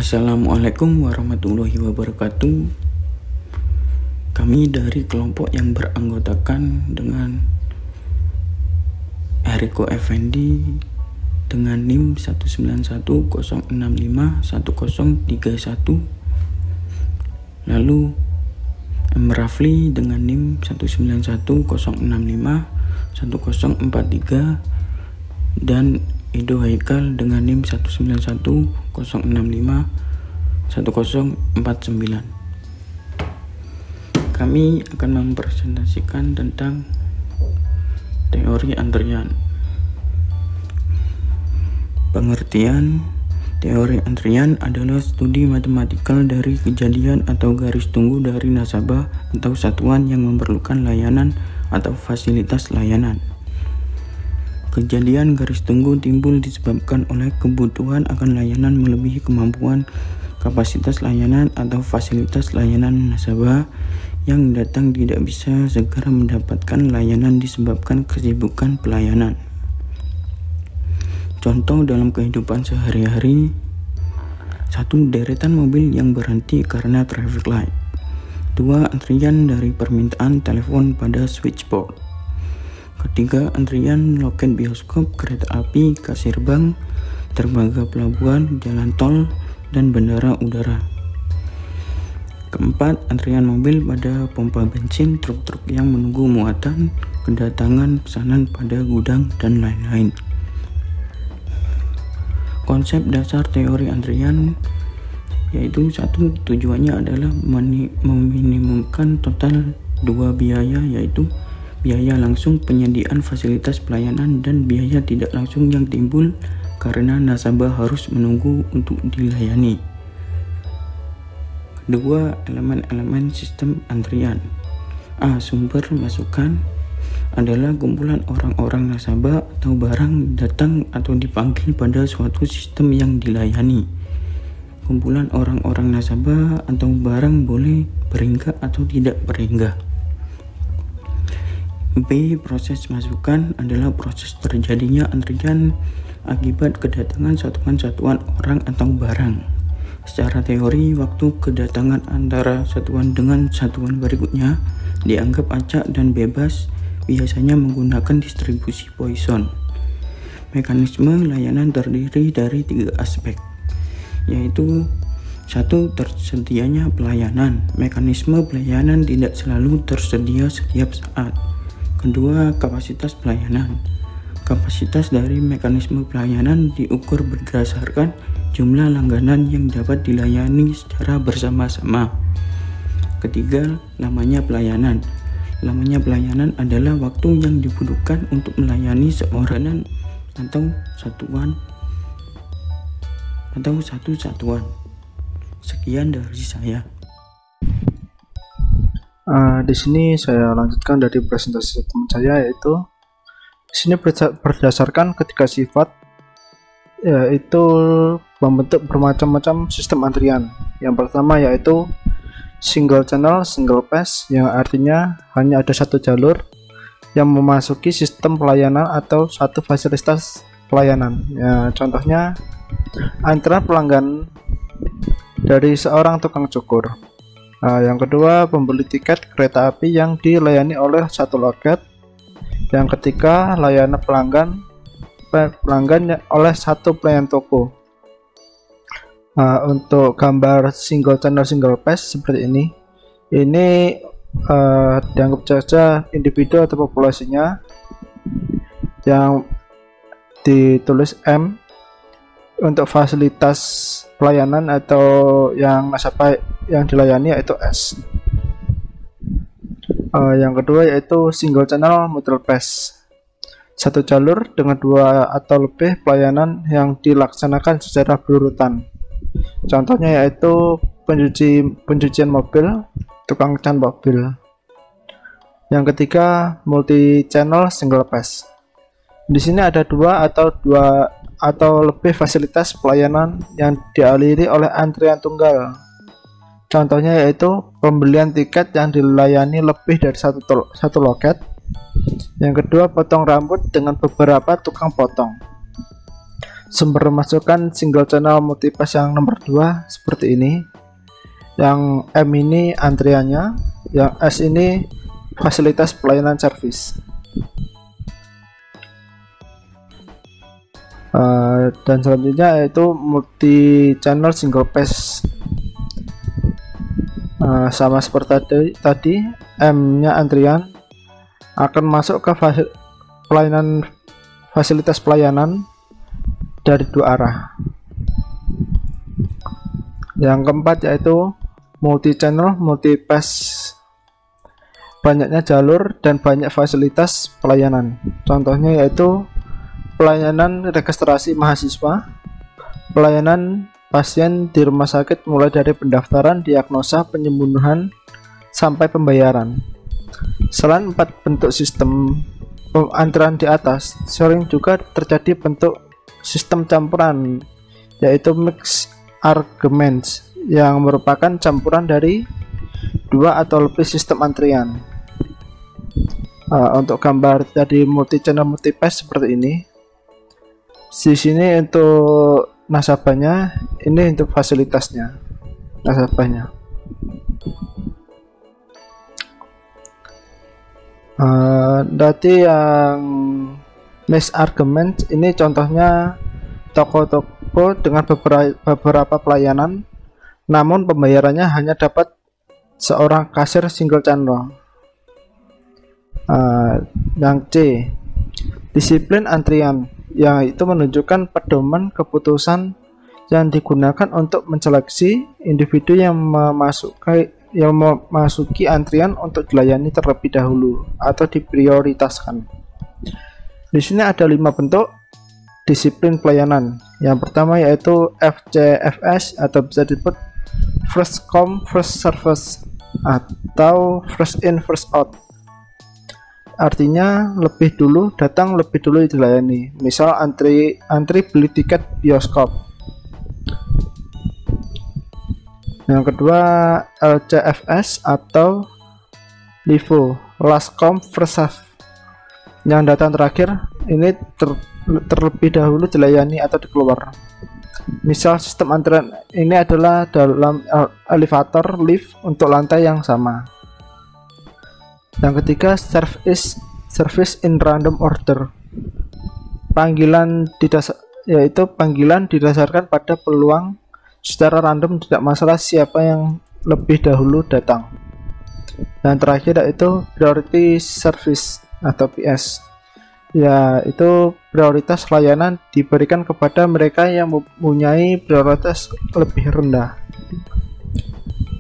Assalamualaikum warahmatullahi wabarakatuh. Kami dari kelompok yang beranggotakan dengan Eriko Effendi dengan NIM 19106511031, lalu M. Rafli dengan NIM 19106511043, dan Edo Haikal dengan NIM 19106511049. Kami akan mempresentasikan tentang teori antrian. Pengertian teori antrian adalah studi matematikal dari kejadian atau garis tunggu dari nasabah atau satuan yang memerlukan layanan atau fasilitas layanan. Kejadian garis tunggu timbul disebabkan oleh kebutuhan akan layanan melebihi kemampuan kapasitas layanan atau fasilitas layanan nasabah yang datang tidak bisa segera mendapatkan layanan disebabkan kesibukan pelayanan. Contoh dalam kehidupan sehari-hari: 1. Deretan mobil yang berhenti karena traffic light. 2. Antrian dari permintaan telepon pada switchboard. Ketiga, antrian loket bioskop, kereta api, kasir bank, dermaga pelabuhan, jalan tol, dan bandara udara. Keempat, antrian mobil pada pompa bensin, truk-truk yang menunggu muatan, kedatangan pesanan pada gudang, dan lain-lain. Konsep dasar teori antrian yaitu: 1. Tujuannya adalah meminimumkan total dua biaya, yaitu biaya langsung penyediaan fasilitas pelayanan dan biaya tidak langsung yang timbul karena nasabah harus menunggu untuk dilayani. Kedua, elemen-elemen sistem antrian. A. Sumber masukan adalah kumpulan orang-orang nasabah atau barang datang atau dipanggil pada suatu sistem yang dilayani. Kumpulan orang-orang nasabah atau barang boleh beringgak atau tidak beringgak. B. Proses masukan adalah proses terjadinya antrian akibat kedatangan satuan-satuan orang atau barang. Secara teori, waktu kedatangan antara satuan dengan satuan berikutnya dianggap acak dan bebas, biasanya menggunakan distribusi Poisson. Mekanisme layanan terdiri dari 3 aspek, yaitu: 1. Tersedianya pelayanan. Mekanisme pelayanan tidak selalu tersedia setiap saat. Kedua, kapasitas pelayanan. Kapasitas dari mekanisme pelayanan diukur berdasarkan jumlah langganan yang dapat dilayani secara bersama-sama. Ketiga, lamanya pelayanan. Lamanya pelayanan adalah waktu yang dibutuhkan untuk melayani seorang atau satu satuan. Sekian dari saya. Di sini saya lanjutkan dari presentasi teman saya, yaitu di sini berdasarkan ketiga sifat, yaitu membentuk bermacam-macam sistem antrian. Yang pertama yaitu single channel, single pass, yang artinya hanya ada satu jalur yang memasuki sistem pelayanan atau satu fasilitas pelayanan. Ya, contohnya antrian pelanggan dari seorang tukang cukur. Yang kedua, pembeli tiket kereta api yang dilayani oleh satu loket. Yang ketiga, layanan pelanggan oleh satu pelayan toko. Untuk gambar single channel single pass seperti ini dianggap saja individu atau populasinya yang ditulis M. Untuk fasilitas pelayanan atau yang nasabah yang dilayani yaitu S. Yang kedua yaitu single channel mutual pass, satu jalur dengan 2 atau lebih pelayanan yang dilaksanakan secara berurutan. Contohnya yaitu pencucian mobil, tukang cat mobil. Yang ketiga, multi channel single pass. Di sini ada 2 atau lebih fasilitas pelayanan yang dialiri oleh antrian tunggal. Contohnya yaitu pembelian tiket yang dilayani lebih dari satu loket. Yang kedua, potong rambut dengan beberapa tukang potong. sumber masukan single channel multipass yang nomor 2 seperti ini. Yang M ini antriannya, yang S ini fasilitas pelayanan service. Dan selanjutnya yaitu multi channel single pass. Sama seperti tadi, M nya antrian akan masuk ke fasilitas pelayanan dari 2 arah. Yang keempat yaitu multi channel multi pass, banyaknya jalur dan banyak fasilitas pelayanan. Contohnya yaitu pelayanan registrasi mahasiswa, pelayanan pasien di rumah sakit mulai dari pendaftaran, diagnosa, penyembuhan, sampai pembayaran. Selain 4 bentuk sistem antrian di atas, sering juga terjadi bentuk sistem campuran, yaitu mixed arguments, yang merupakan campuran dari 2 atau lebih sistem antrian. Untuk gambar tadi multi channel multi pass seperti ini. Di sini untuk nasabahnya, ini untuk fasilitasnya nasabahnya. Nanti yang mixed argument ini contohnya toko-toko dengan beberapa pelayanan, namun pembayarannya hanya dapat seorang kasir single channel. Yang C, disiplin antrian, yang itu menunjukkan pedoman keputusan yang digunakan untuk menseleksi individu yang memasuki antrian untuk dilayani terlebih dahulu atau diprioritaskan. Di sini ada 5 bentuk disiplin pelayanan. Yang pertama yaitu FCFS, atau bisa disebut first come first service atau first in first out. Artinya lebih dulu datang, lebih dulu dilayani. Misal antri beli tiket bioskop. Yang kedua LCFS atau LIFO, last come first serve. Yang datang terakhir ini terlebih dahulu dilayani atau dikeluar. Misal sistem antrian ini adalah dalam elevator lift untuk lantai yang sama. Yang ketiga service in random order, yaitu panggilan didasarkan pada peluang secara random, tidak masalah siapa yang lebih dahulu datang. Dan terakhir yaitu priority service atau PS, yaitu prioritas layanan diberikan kepada mereka yang mempunyai prioritas lebih rendah.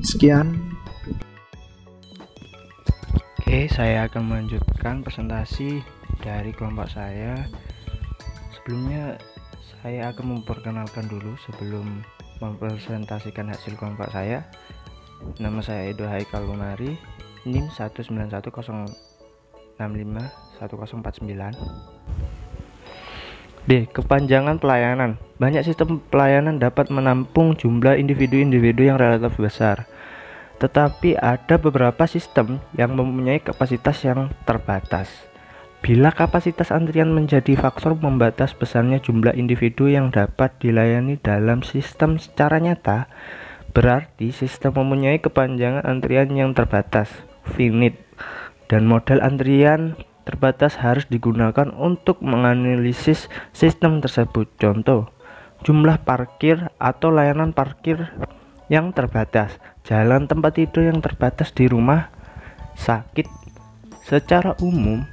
Sekian. Oke, saya akan melanjutkan presentasi dari kelompok saya. Sebelumnya saya akan memperkenalkan dulu sebelum mempresentasikan hasil kelompok saya. Nama saya Edo Haikal Lumari, NIM 191065149. D. Kepanjangan pelayanan. Banyak sistem pelayanan dapat menampung jumlah individu-individu yang relatif besar, tetapi ada beberapa sistem yang mempunyai kapasitas yang terbatas. Bila kapasitas antrian menjadi faktor membatas besarnya jumlah individu yang dapat dilayani dalam sistem secara nyata, berarti sistem mempunyai kepanjangan antrian yang terbatas, finite, dan model antrian terbatas harus digunakan untuk menganalisis sistem tersebut. Contoh, jumlah parkir atau layanan parkir yang terbatas, jalan tempat tidur yang terbatas di rumah sakit. Secara umum,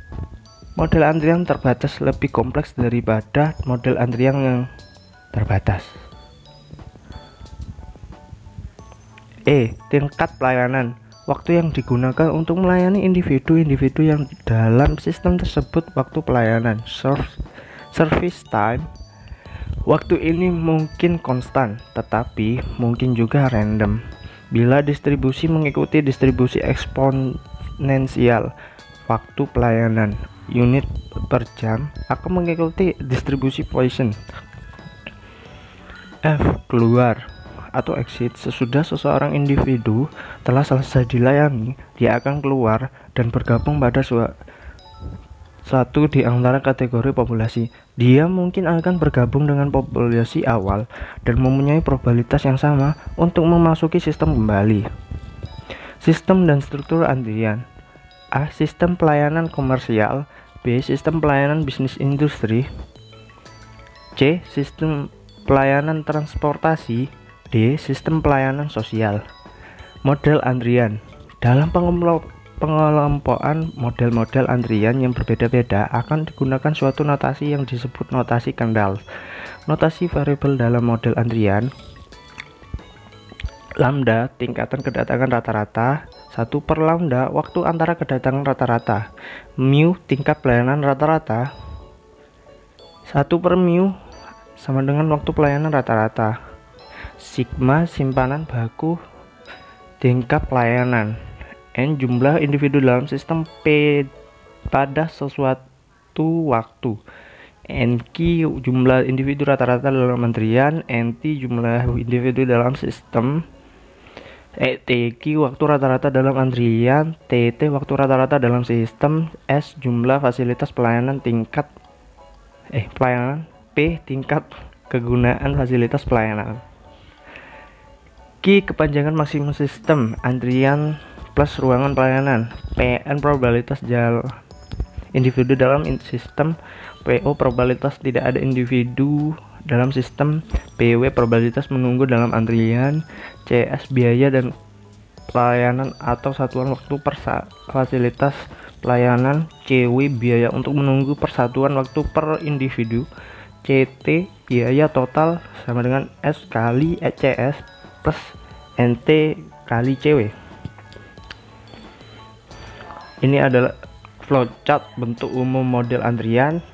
model antrian terbatas lebih kompleks daripada model antrian yang terbatas. E. Tingkat pelayanan. Waktu yang digunakan untuk melayani individu-individu yang dalam sistem tersebut. Waktu pelayanan, service time. Waktu ini mungkin konstan, tetapi mungkin juga random. Bila distribusi mengikuti distribusi eksponensial, waktu pelayanan unit per jam akan mengikuti distribusi Poisson. F. Keluar atau exit. Sesudah seseorang individu telah selesai dilayani, dia akan keluar dan bergabung pada satu di antara kategori populasi. Dia mungkin akan bergabung dengan populasi awal dan mempunyai probabilitas yang sama untuk memasuki sistem kembali. Sistem dan struktur antrian. A. Sistem pelayanan komersial. B. Sistem pelayanan bisnis industri. C. Sistem pelayanan transportasi. D. Sistem pelayanan sosial. Model antrian. Dalam pengelompokan model-model antrian yang berbeda-beda akan digunakan suatu notasi yang disebut notasi Kendall. Notasi variabel dalam model antrian: lambda tingkatan kedatangan rata-rata, 1 per lambda waktu antara kedatangan rata-rata, mu tingkat pelayanan rata-rata, 1 per mu sama dengan waktu pelayanan rata-rata, sigma simpanan baku tingkat pelayanan, n jumlah individu dalam sistem, p pada sesuatu waktu, nq jumlah individu rata-rata dalam antrian, nt jumlah individu dalam sistem, tq waktu rata-rata dalam antrian, tt waktu rata-rata dalam sistem, s jumlah fasilitas pelayanan tingkat pelayanan, p tingkat kegunaan fasilitas pelayanan. Q kepanjangan maksimum sistem antrian plus ruangan pelayanan, pn probabilitas individu dalam sistem, po probabilitas tidak ada individu dalam sistem, pw probabilitas menunggu dalam antrian, cs biaya dan pelayanan atau satuan waktu per fasilitas pelayanan, cw biaya untuk menunggu per satuan waktu per individu, ct biaya total sama dengan s kali cs plus nt kali cw. Ini adalah flowchart bentuk umum model antrian.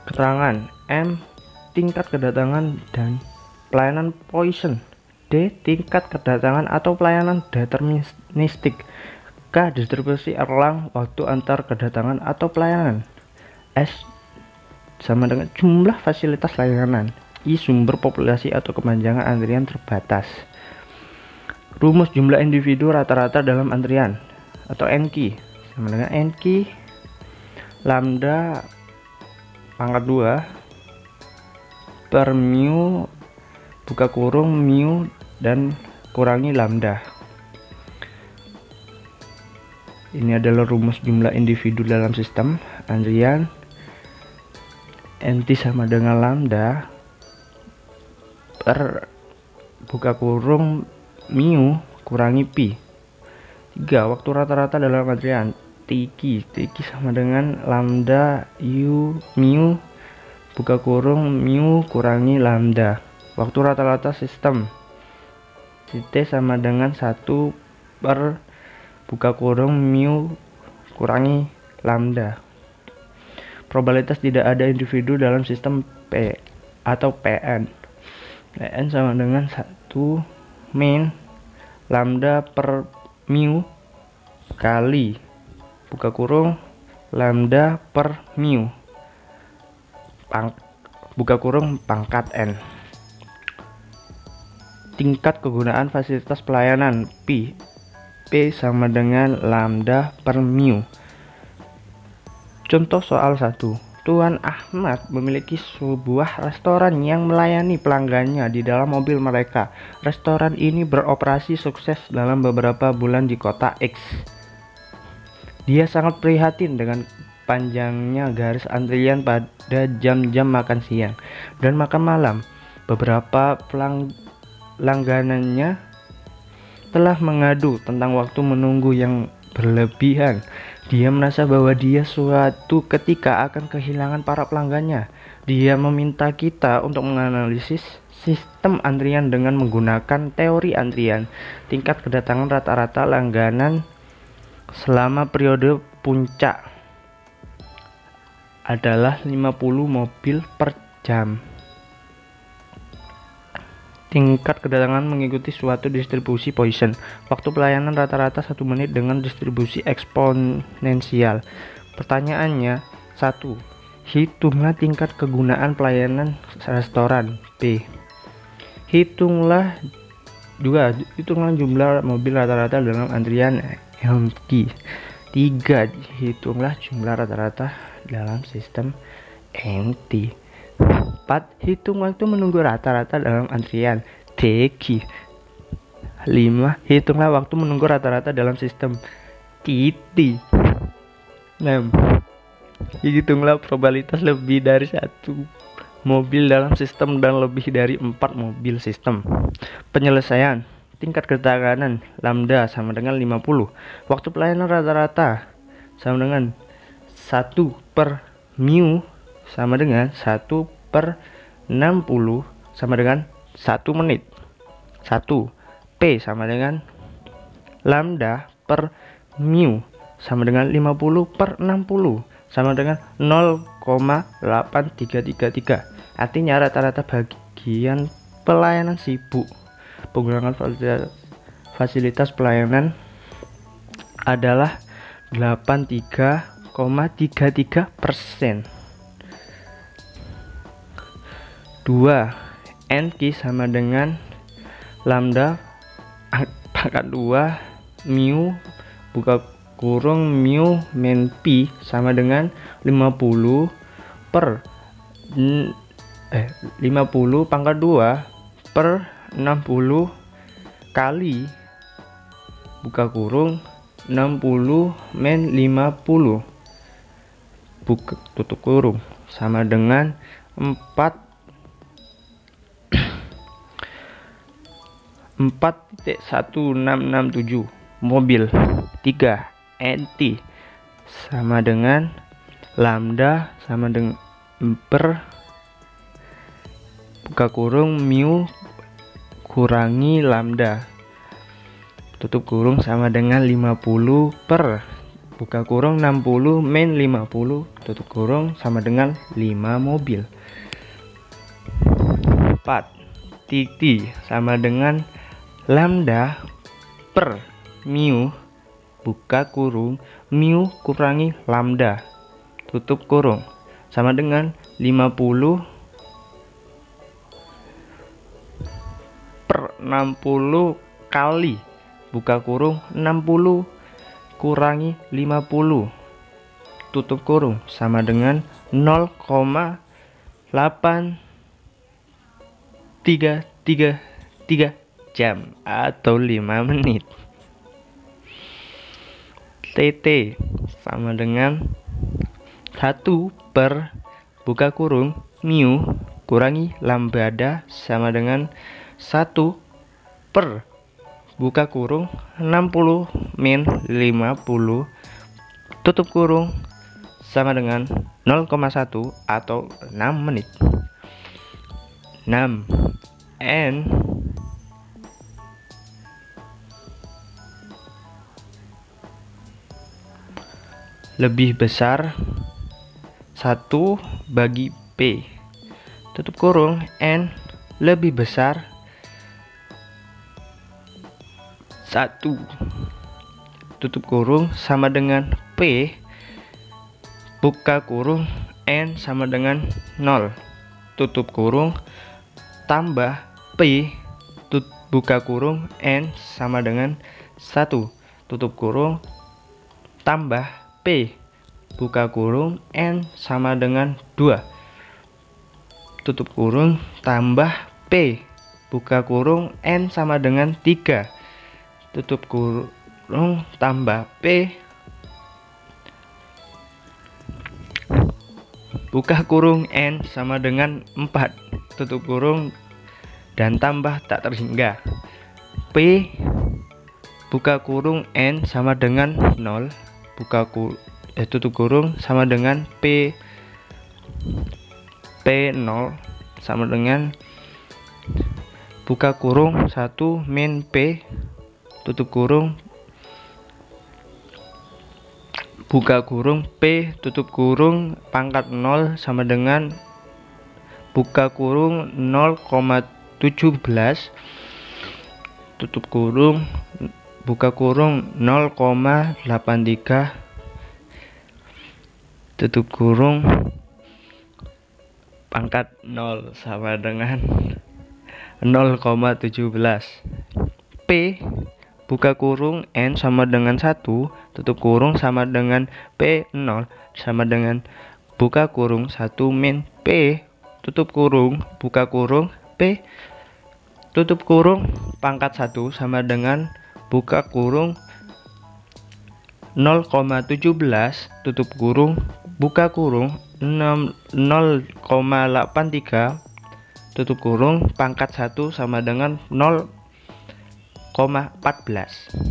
Keterangan: M tingkat kedatangan dan pelayanan Poisson, D tingkat kedatangan atau pelayanan deterministik, K distribusi Erlang waktu antar kedatangan atau pelayanan, S sama dengan jumlah fasilitas layanan, I sumber populasi atau kepanjangan antrian terbatas. Rumus jumlah individu rata-rata dalam antrian atau NQ sama dengan NQ lambda pangkat 2 per mu buka kurung mu dan kurangi lambda. Ini adalah rumus jumlah individu dalam sistem antrian. NT sama dengan lambda per buka kurung mu kurangi pi. 3. Waktu rata-rata dalam antrian. Tiki sama dengan lambda u mu buka kurung mu kurangi lambda. Waktu rata-rata sistem. T sama dengan 1 per buka kurung mu kurangi lambda. Probabilitas tidak ada individu dalam sistem P atau PN. N sama dengan 1 min lambda per mu kali buka kurung lambda per mu buka kurung pangkat n. Tingkat kegunaan fasilitas pelayanan P sama dengan lambda per mu. Contoh soal 1. Tuan Ahmad memiliki sebuah restoran yang melayani pelanggannya di dalam mobil mereka. Restoran ini beroperasi sukses dalam beberapa bulan di kota X. Dia sangat prihatin dengan panjangnya garis antrian pada jam-jam makan siang dan makan malam. Beberapa langganannya telah mengadu tentang waktu menunggu yang berlebihan. Dia merasa bahwa dia suatu ketika akan kehilangan para pelanggannya. Dia meminta kita untuk menganalisis sistem antrian dengan menggunakan teori antrian. Tingkat kedatangan rata-rata langganan selama periode puncak adalah 50 mobil per jam. Tingkat kedatangan mengikuti suatu distribusi Poisson. Waktu pelayanan rata-rata 1 menit dengan distribusi eksponensial. Pertanyaannya: 1. Hitunglah tingkat kegunaan pelayanan restoran. B. Hitunglah jumlah mobil rata-rata dalam antrian LQ. 3. Hitunglah jumlah rata-rata dalam sistem NT. 4. Hitung waktu menunggu rata-rata dalam antrian TQ. 5. Hitunglah waktu menunggu rata-rata dalam sistem TT. 6. Hitunglah probabilitas lebih dari satu mobil dalam sistem dan lebih dari 4 mobil sistem. Penyelesaian. Tingkat ketekanan lambda sama dengan 50. Waktu pelayanan rata-rata sama dengan 1 per mu sama dengan 1 per 60 sama dengan 1 menit. 1. P sama dengan lambda per mu sama dengan 50 per 60 sama dengan 0,8333. Artinya rata-rata bagian pelayanan sibuk penggunaan fasilitas pelayanan adalah 83,33%. 2. NQ sama dengan lambda pangkat 2 mu buka kurung mu min pi sama dengan 50 pangkat 2 per 60 kali buka kurung 60 min 50 buka tutup kurung sama dengan 4,1667 mobil. 3. NT sama dengan lambda sama dengan per buka kurung mu kurangi lambda tutup kurung sama dengan 50 per buka kurung 60 min 50 tutup kurung sama dengan 5 mobil. 4. TT sama dengan lambda per mu buka kurung mu kurangi lambda tutup kurung sama dengan 50 per 60 kali buka kurung 60 kurangi 50 tutup kurung sama dengan 0,8333 jam atau 5 menit. TT sama dengan 1 per buka kurung mu kurangi lambda sama dengan 1 per buka kurung 60 min 50 tutup kurung sama dengan 0,1 atau 6 menit. 6. N lebih besar 1 bagi P tutup kurung N lebih besar 1 tutup kurung sama dengan P buka kurung N sama dengan 0 tutup kurung tambah P buka kurung N sama dengan 1 tutup kurung tambah P buka kurung N sama dengan 2 tutup kurung tambah P buka kurung N sama dengan 3 tutup kurung tambah P buka kurung N sama dengan 4 tutup kurung dan tambah tak terhingga P buka kurung N sama dengan 0 tutup kurung sama dengan P 0 sama dengan buka kurung 1 min P tutup kurung buka kurung P tutup kurung pangkat 0 sama dengan buka kurung 0,17 tutup kurung buka kurung 0,83 tutup kurung pangkat 0 sama dengan 0,17 P buka kurung N sama dengan 1, tutup kurung sama dengan P0 sama dengan buka kurung 1 min P, tutup kurung, buka kurung P, tutup kurung pangkat 1 sama dengan buka kurung 0,17, tutup kurung, buka kurung 0,83, tutup kurung pangkat 1 sama dengan 0,14.